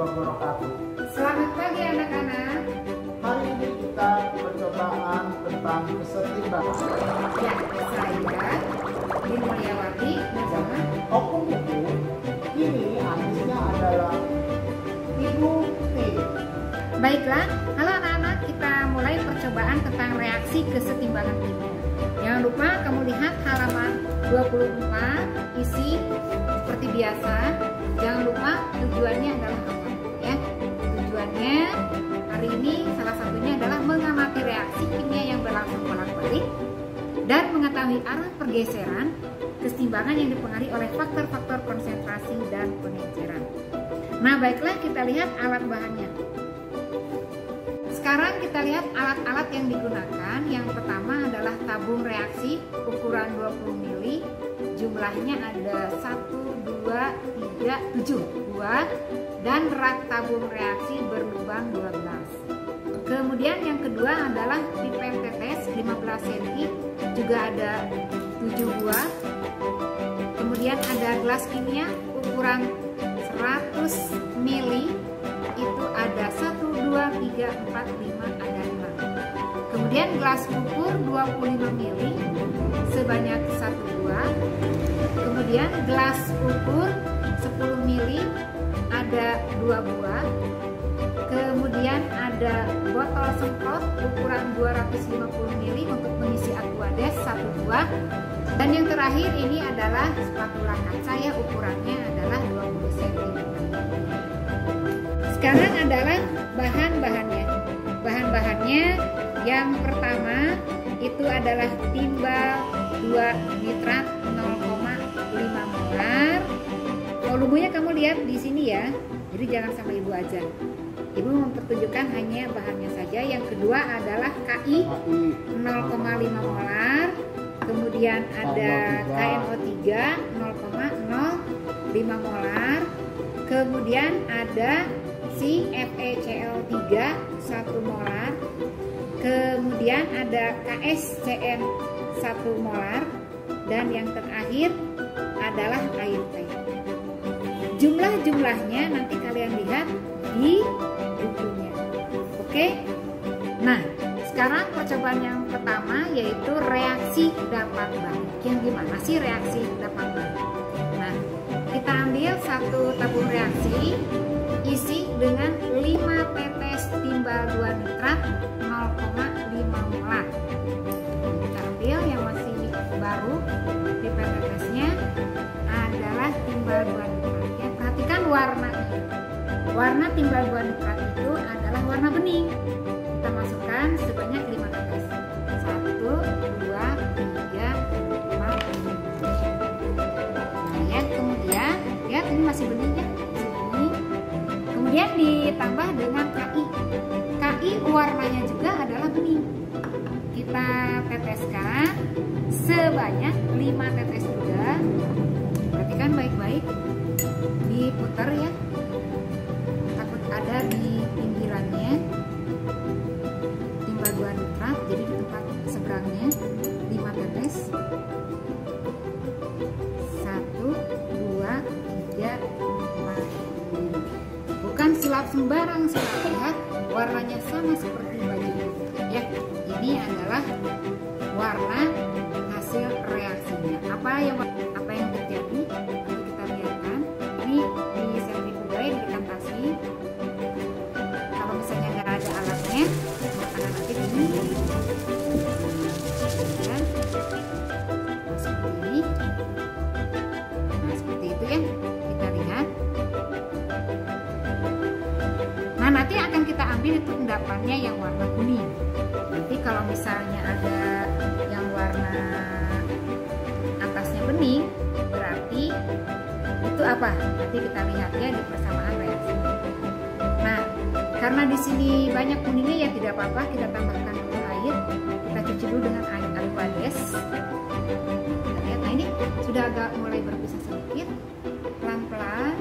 wabarakatuh. Selamat pagi anak-anak. Hari ini kita percobaan tentang kesetimbangan. Ya, saya Din Mulyawati bersama Opung Buku. Ini artisnya adalah Ibu T. Baiklah, halo anak-anak, kita mulai percobaan tentang reaksi kesetimbangan kimia. Jangan lupa kamu lihat halaman 24, isi seperti biasa. Jangan lupa tujuannya adalah apa? Ya, tujuannya hari ini salah satunya adalah mengamati reaksi kimia yang berlangsung bolak-balik dan mengetahui arah pergeseran kesetimbangan yang dipengaruhi oleh faktor-faktor konsentrasi dan pengenceran. Nah, baiklah kita lihat alat bahannya. Sekarang kita lihat alat-alat yang digunakan. Yang pertama adalah tabung reaksi ukuran 20 mili. Jumlahnya ada 1, 2, 3, 7 buah. Dan rak tabung reaksi berlubang 12. Kemudian yang kedua adalah pipet tetes 15 cm. Juga ada 7 buah. Kemudian ada gelas kimia ukuran 100 mili. Itu ada 1, 2, 3, 4, 5, ada 5. Kemudian gelas ukur 25 mili sebanyak 1 buah. Kemudian gelas ukur 10 mili ada 2 buah. Kemudian ada botol semprot ukuran 250 mili untuk mengisi aquades 1 buah. Dan yang terakhir ini adalah spatula kaca, ya, ukurannya adalah 20 cm. Sekarang adalah bahan-bahannya. Bahan-bahannya yang pertama itu adalah timbal 2 nitrat 0,5 molar. Volumenya kamu lihat di sini ya. Jadi jangan sama ibu aja. Ibu mempertunjukkan hanya bahannya saja. Yang kedua adalah KI 0,5 molar. Kemudian ada KNO3 0,05 molar. Kemudian ada CFeCl3 1 molar. Kemudian ada KSCN 1 molar. Dan yang terakhir adalah air teh. Jumlah-jumlahnya nanti kalian lihat di bukunya. Oke? Nah, sekarang percobaan yang pertama yaitu reaksi dapat balik. Yang gimana sih reaksi dapat balik? Nah, kita ambil satu tabung reaksi, isi dengan 5 tetes timbal 2 nitrat 0,5 molar. Kita ambil yang masih baru, pipet tetesnya adalah timbal 2 nitrat. Ya, perhatikan warnanya. Warna timbal 2 nitrat itu adalah warna bening. Kita masukkan sebanyak 5 tetes. 1, 2, 3, 4, 5. Nah, ya, kemudian lihat ini masih bening ya. Kemudian ditambah dengan KI. KI warnanya juga adalah bening. Kita teteskan sebanyak 5 tetes juga. Perhatikan baik-baik. Diputar ya. Takut ada di pinggirannya. Timbal 2 nitrat, jadi di tempat seberangnya 5 tetes. 1, 2, 3, 4, 5. Bukan sulap sembarang sulap, lihat warnanya sama seperti baju. Ya, ini adalah warna hasil reaksinya. Apa yang terjadi? Nanti kita lihatkan. Ini di sentrifugal dikantasi. Kalau misalnya nggak ada alatnya, maka nanti ini ya, nah, seperti ini. Nah, seperti itu ya. Kita lihat. Nah, nanti akan kita ambil itu endapannya yang warna kuning. Nanti kalau misalnya ada yang warna atasnya bening, berarti itu apa? Nanti kita lihat ya di persamaan reaksi. Nah, karena di sini banyak kuningnya ya tidak apa-apa, kita tambahkan dulu air. Kita cuci dulu dengan air aquades. Kita lihat, nah ini sudah agak mulai berpisah sedikit. Pelan-pelan.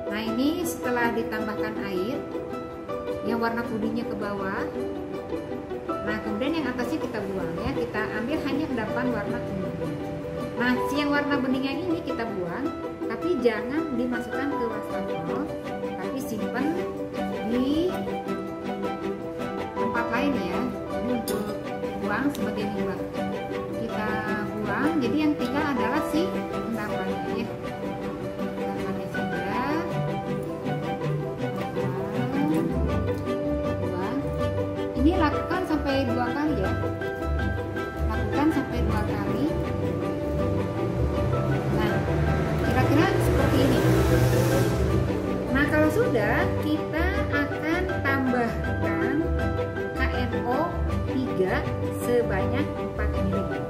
Nah, ini setelah ditambahkan air yang warna kuningnya ke bawah, Nah, kemudian yang atasnya kita buang ya. Kita ambil hanya endapan warna kuning. Nah, si yang warna beningnya ini kita buang, tapi jangan dimasukkan ke wastafel, tapi simpan di tempat lain ya. Ini untuk buang sebagai limbah. Kita buang, jadi yang tinggal adalah si endapannya ya. Endapannya saja. Buang. Ini lakukan sampai 2 kali ya. Lakukan sampai 2 kali. Nah, kira-kira seperti ini. Nah, kalau sudah, kita akan tambahkan KNO 3 sebanyak 4 ml.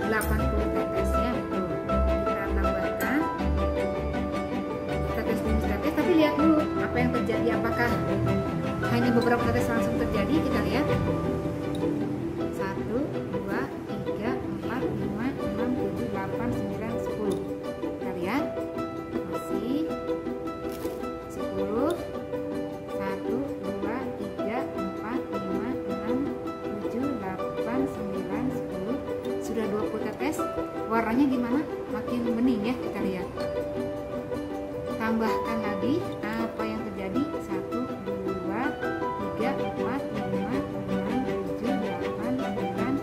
80 tetesnya betul. Kita tambahkan tetes demi tetes, tapi lihat dulu apa yang terjadi. Apakah hanya beberapa tetes langsung terjadi? Kita lihat. 1, 2, 3, 4, 5, 6, 7, 8, 9, 10. Kita lihat. Masih 10. 1, 2, 3, 4, 5, 6, 7, 8, 9, 10. Sudah 20 tetes. Warnanya gimana? Makin bening ya, kita lihat. Tambahkan lagi. Apa yang terjadi? 1, 2, 3, 4, 5, 6, 7, 8, 9,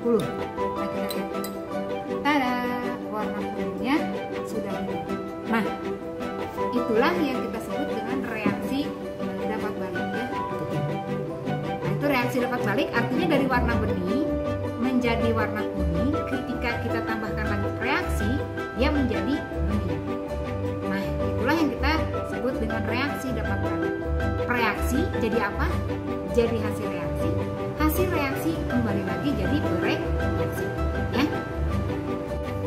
10. Nah, kita lihat. Tada! Warna kuningnya sudah hilang. Nah, itulah yang kita sebut dengan reaksi dapat balik ya. Nah, itu reaksi dapat balik artinya dari warna bening menjadi warna kuning. Ketika kita tambahkan lagi reaksi, dia menjadi bening. Nah, itulah yang kita sebut dengan reaksi dapat balik. Reaksi jadi apa? Jadi hasil reaksi. Hasil reaksi kembali lagi jadi bereaksi ya.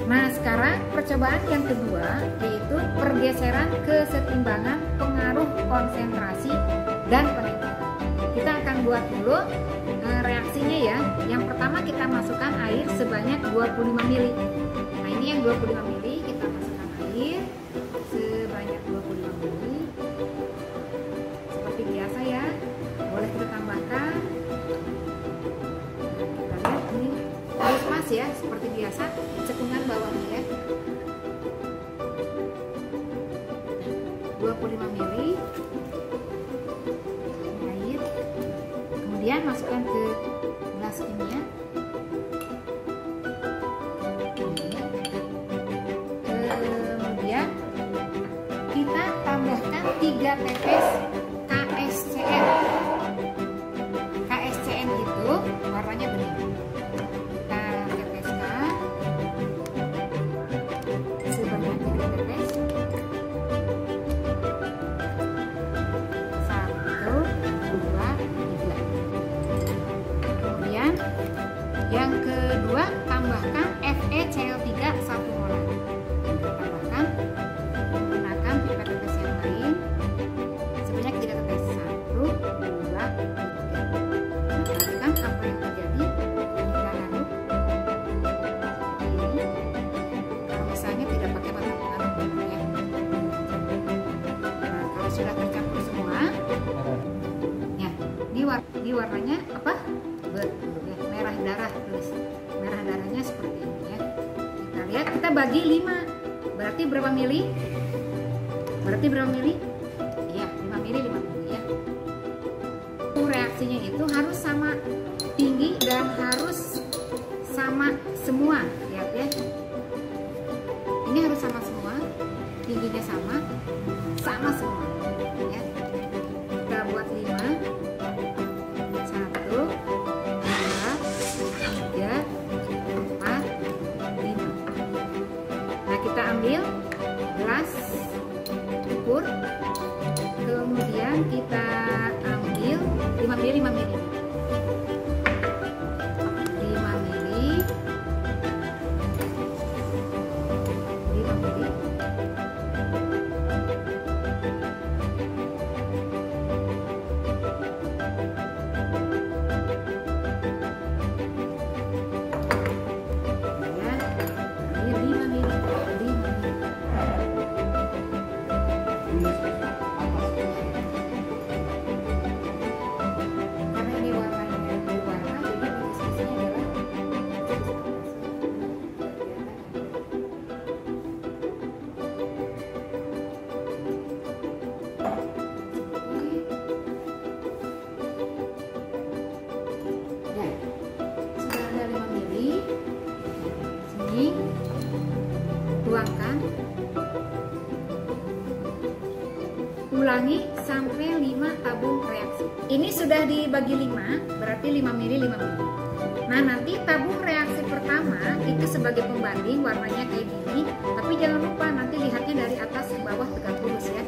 Nah, sekarang percobaan yang kedua yaitu pergeseran kesetimbangan pengaruh konsentrasi dan penetrasi. Kita akan buat dulu reaksinya ya. Yang pertama kita masukkan air sebanyak 25 ml. Nah, ini yang 25 ml kita masukkan air sebanyak 25 ml. Seperti biasa ya. Boleh kita tambahkan. Kita lihat ini harus pas ya, seperti biasa. Cekungan bawahnya ya. 25 ml air. Kemudian masukkan ke gelas kimia. Kemudian kita tambahkan 3 tetes KSCN. KSCN itu warnanya bening. Kita teteskan sebanyak 3 tetes. 1, 2, 3. Kemudian yang kedua tambahkan FeCl3 1 molar. Kita tambahkan menggunakan pipet tetes yang lain sebanyak 3 tetes. 1, 2, 3. Nah, perhatikan apa yang terjadi jika aduk ini. Kalau misalnya tidak pakai batang pengaruh ya. Nah, kalau sudah tercampur semua, ya, di warnanya apa? Ya, merah darah, tulis merah darahnya seperti ini ya. Kita lihat, kita bagi 5. Berarti berapa mili? Berarti berapa mili? Iya, 5 mili, 5 mili ya. Reaksinya itu harus sama tinggi dan harus sama semua, lihat ya. Ini harus sama semua, tingginya sama semua ya. Kita buat 5. 1, 2, 3, 4, 5. Nah, kita ambil gelas ukur. Kemudian kita ambil 5 ml, 5 ml. 5 ml. 5 ml. Ulangi sampai 5 tabung reaksi. Ini sudah dibagi 5, berarti 5 mili 5 mili. Nah, nanti tabung reaksi pertama itu sebagai pembanding warnanya kayak gini. Tapi jangan lupa nanti lihatnya dari atas ke bawah tegak lurus ya.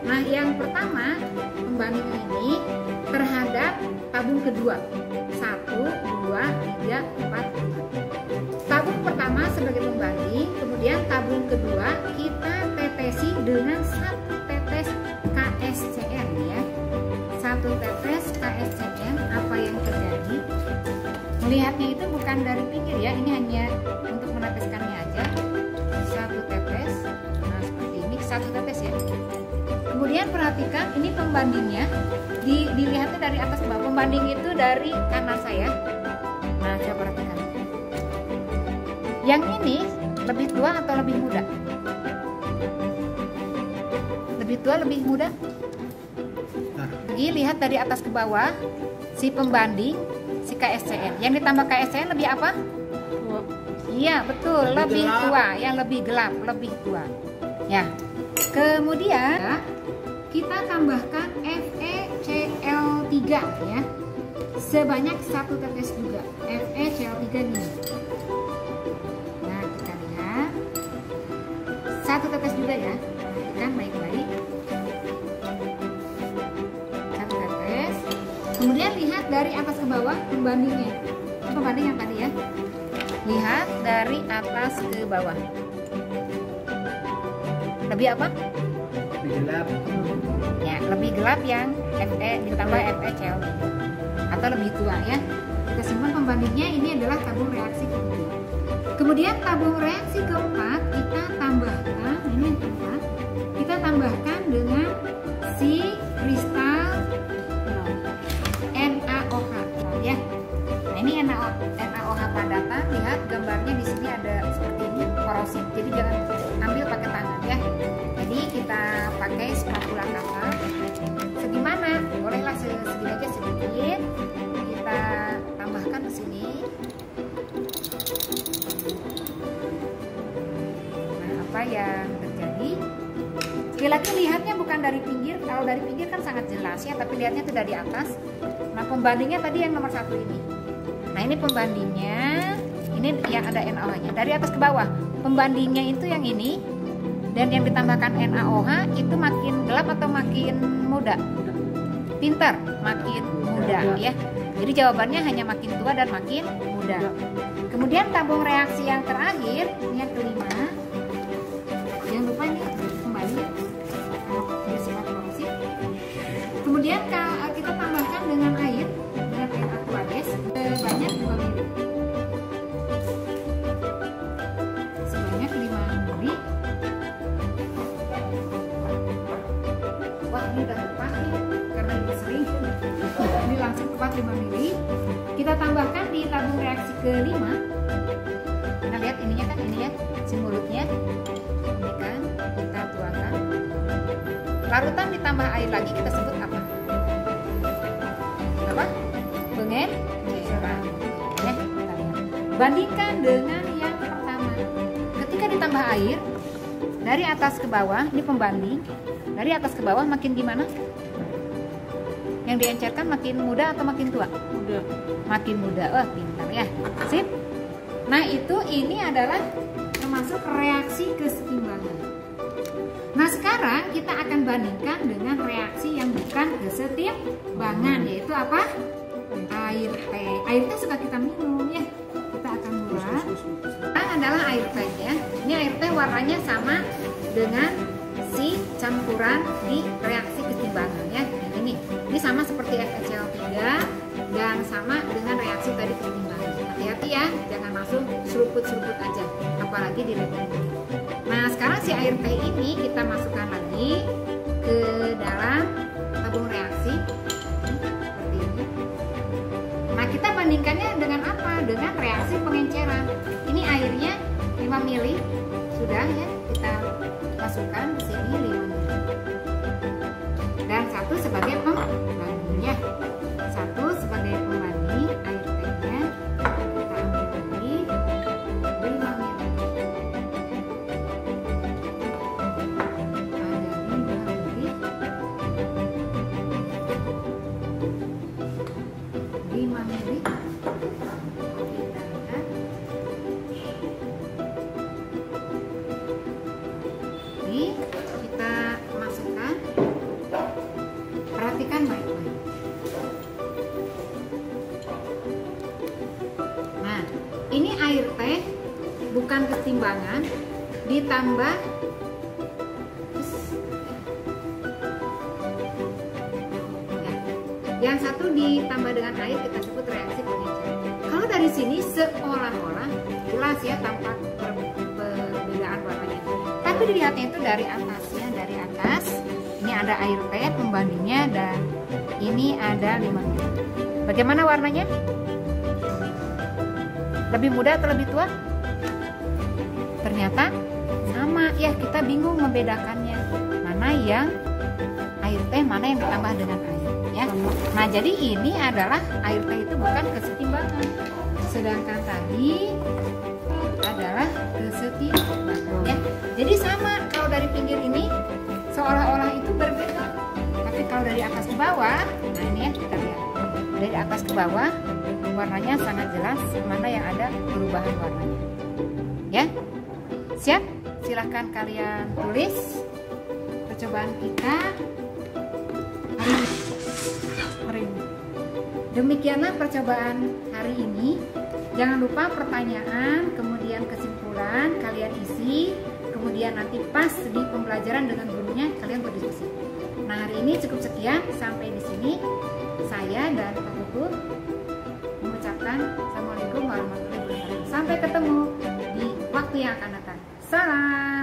Nah, yang pertama pembanding ini terhadap tabung kedua. 1, 2, 3, 4, 5. Tabung pertama sebagai pembanding, kemudian tabung kedua kita tetesi dengan 1 tetes KSCN ya. 1 tetes KSCN, apa yang terjadi? Melihatnya itu bukan dari pinggir ya, ini hanya untuk meneteskannya aja. 1 tetes, nah seperti ini, 1 tetes ya. Kemudian perhatikan ini pembandingnya, dilihatnya dari atas ke bawah. Pembanding itu dari kanan saya. Nah coba perhatikan. Yang ini lebih tua atau lebih muda? Lebih tua, lebih muda? Jadi lihat dari atas ke bawah, si pembanding, si KSCN. Yang ditambah KSCN lebih apa? Iya betul, lebih tua, yang lebih gelap, lebih tua. Ya. Kemudian kita tambahkan FeCl3 ya. Sebanyak 1 tetes juga. FeCl3 ini. Nah, kita lihat. 1 tetes juga ya. Perhatikan baik-baik. 1 tetes. Kemudian lihat dari atas ke bawah pembandingnya. Pembanding yang tadi ya. Lihat dari atas ke bawah. Lebih apa? Lebih gelap. Ya, lebih gelap yang Fe ditambah FeCl atau lebih tua ya. Kita simpan pembandingnya, ini adalah tabung reaksi kedua. Kemudian tabung reaksi keempat kita tambahkan, ini yang keempat, kita tambahkan dengan si kristal NaOH ya. Nah, ini NaOH padatan, lihat gambarnya di sini ada seperti ini, korosif. Jadi jangan ambil pakai tangan ya. Jadi kita pakai spatula kasar. Segimana? Bolehlah segini aja sedikit. Kita tambahkan ke sini. Nah, apa yang terjadi? Sekali lagi lihatnya bukan dari pinggir. Kalau dari pinggir kan sangat jelas ya, tapi lihatnya itu dari atas. Nah, pembandingnya tadi yang nomor 1 ini. Nah, ini pembandingnya. Ini yang ada NaOH-nya. Dari atas ke bawah. Pembandingnya itu yang ini. Dan yang ditambahkan NaOH itu makin gelap atau makin muda? Pintar, makin muda ya. Jadi jawabannya hanya makin tua dan makin muda. Kemudian tabung reaksi yang terakhir, ini yang kelima. Jangan lupa ini kembali ya. Kemudian kita tambahkan dengan air aqueous sebanyak 2 ml. Sebanyak 5 ml. Wah, ini udah tepat nih karena ini sering. Ini langsung tepat 5 ml. Kita tambahkan di tabung reaksi kelima. Nah, lihat ininya kan, ini ya, si mulutnya. Ini kan kita tuangkan. Larutan ditambah air lagi, kita sebut apa? Apa? Pengenceran. Ya, kita lihat. Bandingkan dengan yang pertama. Ketika ditambah air dari atas ke bawah, ini pembanding. Dari atas ke bawah makin gimana? Yang diencerkan makin muda atau makin tua? Muda. Makin muda. Wah, pintar ya. Sip. Nah, ini adalah termasuk reaksi kesetimbangan. Nah, sekarang kita akan bandingkan dengan reaksi yang bukan kesetimbangan, yaitu apa? Air teh. Air teh suka kita minum ya. Kita akan buat. Sekarang adalah air teh ya. Ini air teh warnanya sama dengan si campuran di reaksi kesetimbangan ya. Ini sama seperti FeCl3 dan sama dengan reaksi tadi kesetimbangan. Hati-hati ya, jangan langsung seruput-seruput aja, apalagi di level ini. Nah, sekarang si air teh ini kita masukkan lagi ke dalam tabung reaksi seperti ini. Nah, kita bandingkannya dengan apa? Dengan reaksi pengenceran. Ini airnya 5 ml sudah ya, kita masukkan ke sini 5 ml. Dan 1 sebagai pembanding ya. 1 sebagai pembanding air tehnya kita ambil lagi 5 ml. Ada 5 ml. lagi kita masukkan. Perhatikan baik-baik. Nah, ini air teh bukan ketimbangan, ditambah ya. Yang satu ditambah dengan air kita sebut reaksi pengenceran. Kalau dari sini seolah-olah jelas ya tampak perbedaan warnanya. Tapi dilihatnya itu dari atasnya, dari atas. Ini ada air teh pembandingnya dan ini ada 5 ml. Bagaimana warnanya? Lebih muda atau lebih tua? Ternyata sama ya, kita bingung membedakannya. Mana yang air teh, mana yang ditambah dengan air ya. Nah, jadi ini adalah air teh itu bukan kesetimbangan. Sedangkan tadi adalah kesetimbangan ya. Jadi sama, kalau dari pinggir ini seolah-olah itu berbeda. Tapi kalau dari atas ke bawah, nah ini ya kita lihat. Dari atas ke bawah warnanya sangat jelas mana yang ada perubahan warnanya. Ya. Siap? Silahkan kalian tulis percobaan kita hari ini. Demikianlah percobaan hari ini. Jangan lupa pertanyaan, kemudian kesimpulan kalian isi, kemudian nanti pas di pembelajaran dengan gurunya kalian berdiskusi. Nah, hari ini cukup sekian, sampai di sini saya dan Pak Guru mengucapkan Assalamualaikum warahmatullahi wabarakatuh. Sampai ketemu di waktu yang akan datang. Salam.